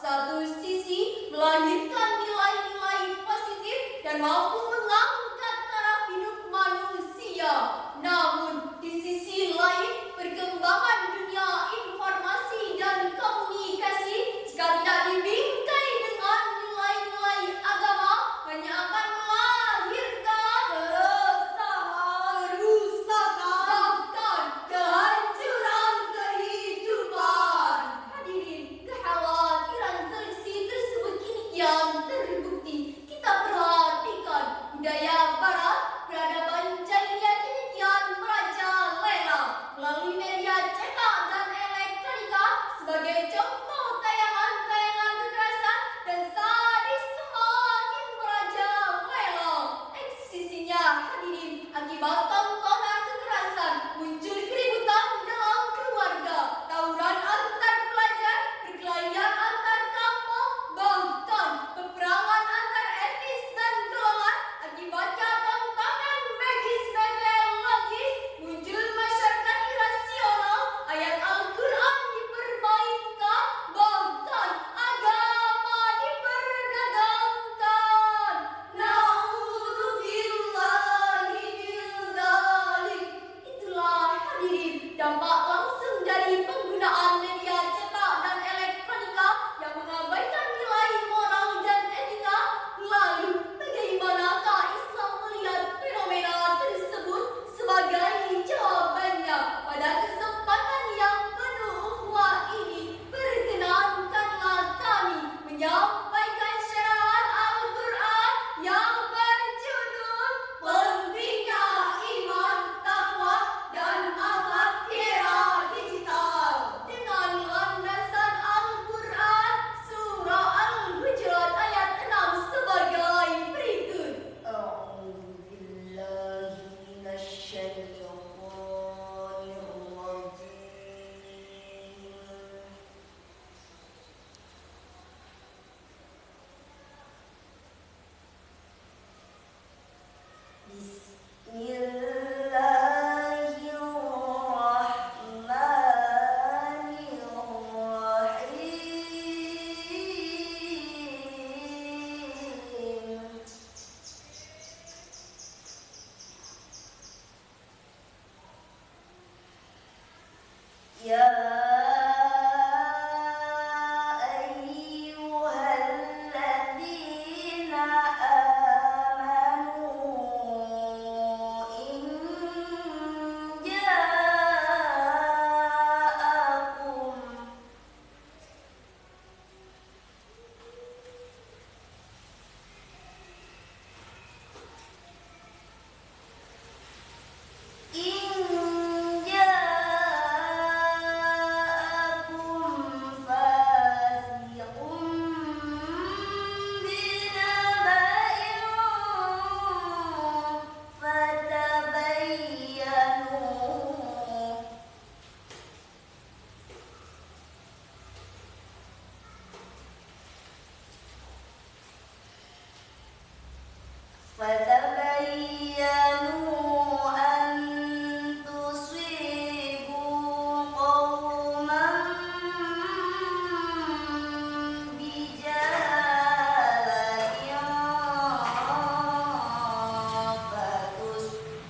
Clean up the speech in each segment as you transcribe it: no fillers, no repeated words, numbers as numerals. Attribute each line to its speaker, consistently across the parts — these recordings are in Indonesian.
Speaker 1: satu sisi melahirkan nilai-nilai positif dan mampu mengangkat taraf hidup manusia. Namun di sisi lain, perkembangan dunia informasi dan komunikasi jika tidak dibingkai dengan nilai-nilai agama hanya akan melahirkan kerusakan, bahkan kehancuran kehidupan. Hadirin, kekhawatiran selisih tersebut kini kian terbukti. Kita perhatikan budaya barat, peradaban jahiliyah kini kian merajalela melalui media cetak dan elektronika sebagai contoh tayangan-tayangan kekerasan dan sadis semakin merajalela eksisinya. Hadirin, akibat tontonan kekerasan muncul keributan dalam keluarga, tawuran antar pelajar, perkelahian antar kampung, bahkan peperangan antar etnis dan golongan. Akibatnya tantangan magis meteorologis, muncul masyarakat irasional, ayat Al-Quran dipermainkan, bahkan agama diperdagangkan. Na'udzubillahi min dzalik. Itulah hadirin dampak langsung dari penggunaan media cetak dan elektronika yang mengabaikan nilai moral dan etika. Lalu bagaimanakah Islam melihat fenomena tersebut? Sebagai jawabannya pada kesempatan yang penuh ukhuwah ini, perkenankanlah kami menyampaikan syarahan Al-Quran yang berjudul Pentingnya Iman, Takwa, dan Akhlak Era Digital dengan landasan Al-Quran Surah Al-Hujurat ayat 6 sebagai berikut. A'udzubillahi minasyaitonirrajim. Bismillahirrahmanirrahim. Ya ayyuhalladzina amanu in ja'akum فتبينوا أن تصيبوا قوما بجهالة فتصبحوا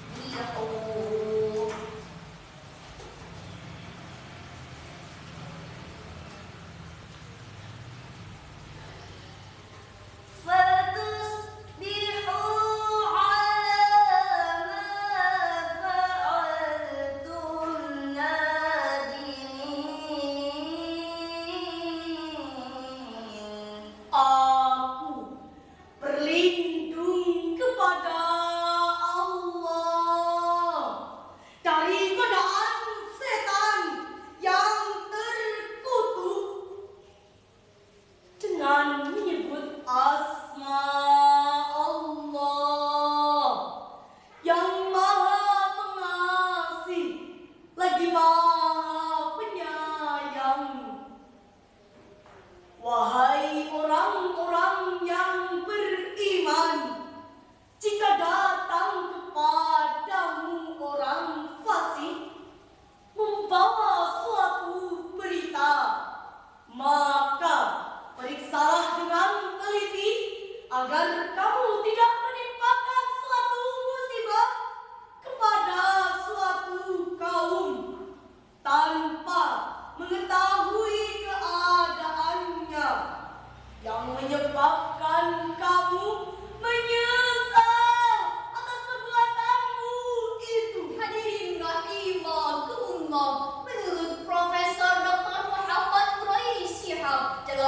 Speaker 1: maka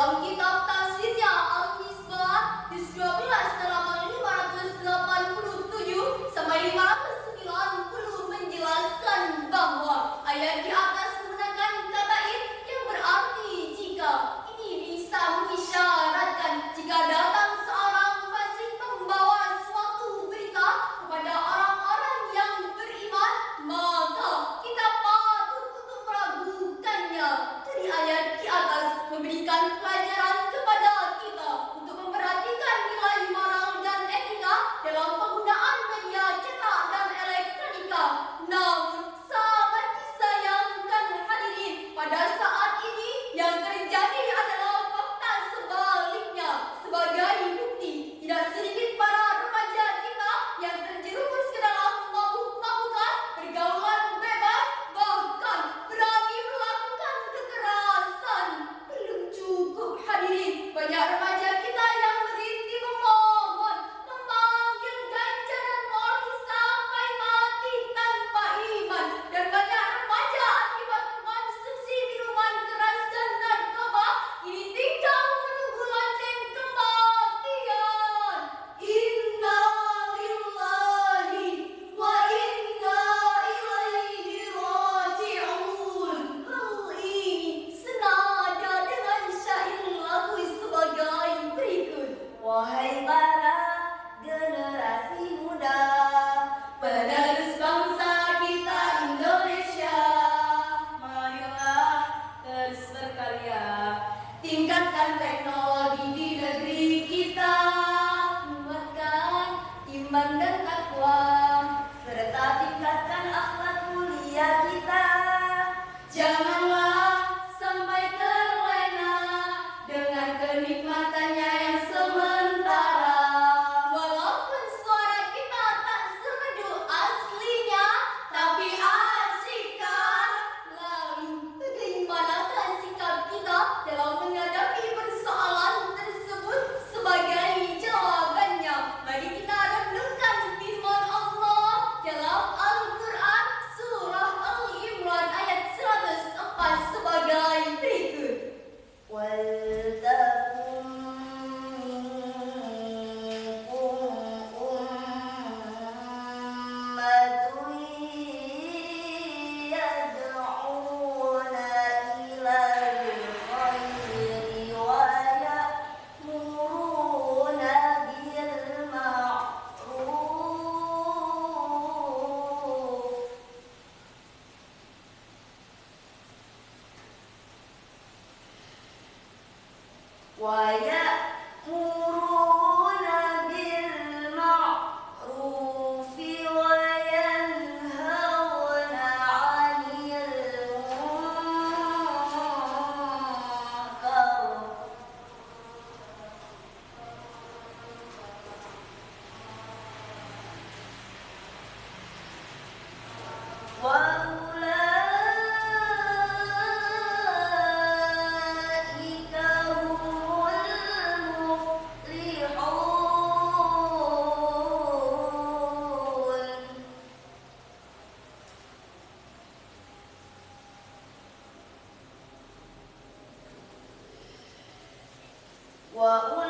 Speaker 1: Dalam kitab tafsirnya Al-Misbah di 12 halaman 587 sampai 590 menjelaskan bahwa ayat di atas menggunakan kata in yang berarti jika. Ini bisa mengisyaratkan jika datang seorang fasik membawa suatu berita kepada orang-orang yang beriman, maka kita patut untuk meragukannya. Dari ayat di atas memberikan pelajaran kepada kita untuk memperhatikan nilai moral dan etika dalam penggunaan media cetak dan elektronika. Namun sangat disayangkan hadirin, pada saat ini yang terjadi adalah fakta sebaliknya. Sebagai bukti, tidak sedikit para remaja kita yang terjerumus ke dalam mabuk-mabukan, pergaulan bebas, bahkan berani melakukan kekerasan. Belum cukup hadirin, banyak remaja kita yang merintih memohon, memanggil ganja dan mori sampai mati tanpa iman. Dan banyak remaja akibat mengkonsumsi minuman keras dan narkoba ini tinggal menunggu lonceng kematian. Inna lillahi wa inna ilaihi raji'un. Hal ini senada dengan syair lagu sebagai berikut. Wahai para generasi muda, penerus bangsa kita Indonesia, marilah terus berkarya, tingkatkan teknologi di negeri kita, kuatkan iman dan takwa, serta tingkatkan akhlak mulia kita. Janganlah sampai terlena dengan kenikmatannya yang sementara. Walaupun suara kita tak semerdu aslinya, tapi asik kan? Lalu bagaimanakah sikap kita dalam menghadapi persoalan tersebut? Sebagai jawabannya, mari kita renungkan firman Allah dalam Al-Quran surah Al-Imran ayat 104 sebagai berikut. وَلْتَكُنْ مِنْكُمْ أُمَّةٌ يَدْعُونَ إِلَى الْخَيْرِ وَيَأْمُرُونَ بِالْمَعْرُوفِ وَيَنْهَوْنَ عَنِ الْمُنكَرِ وَأُولَئِكَ هُمُ الْمُفْلِحُونَ. وَأُولَئِكَ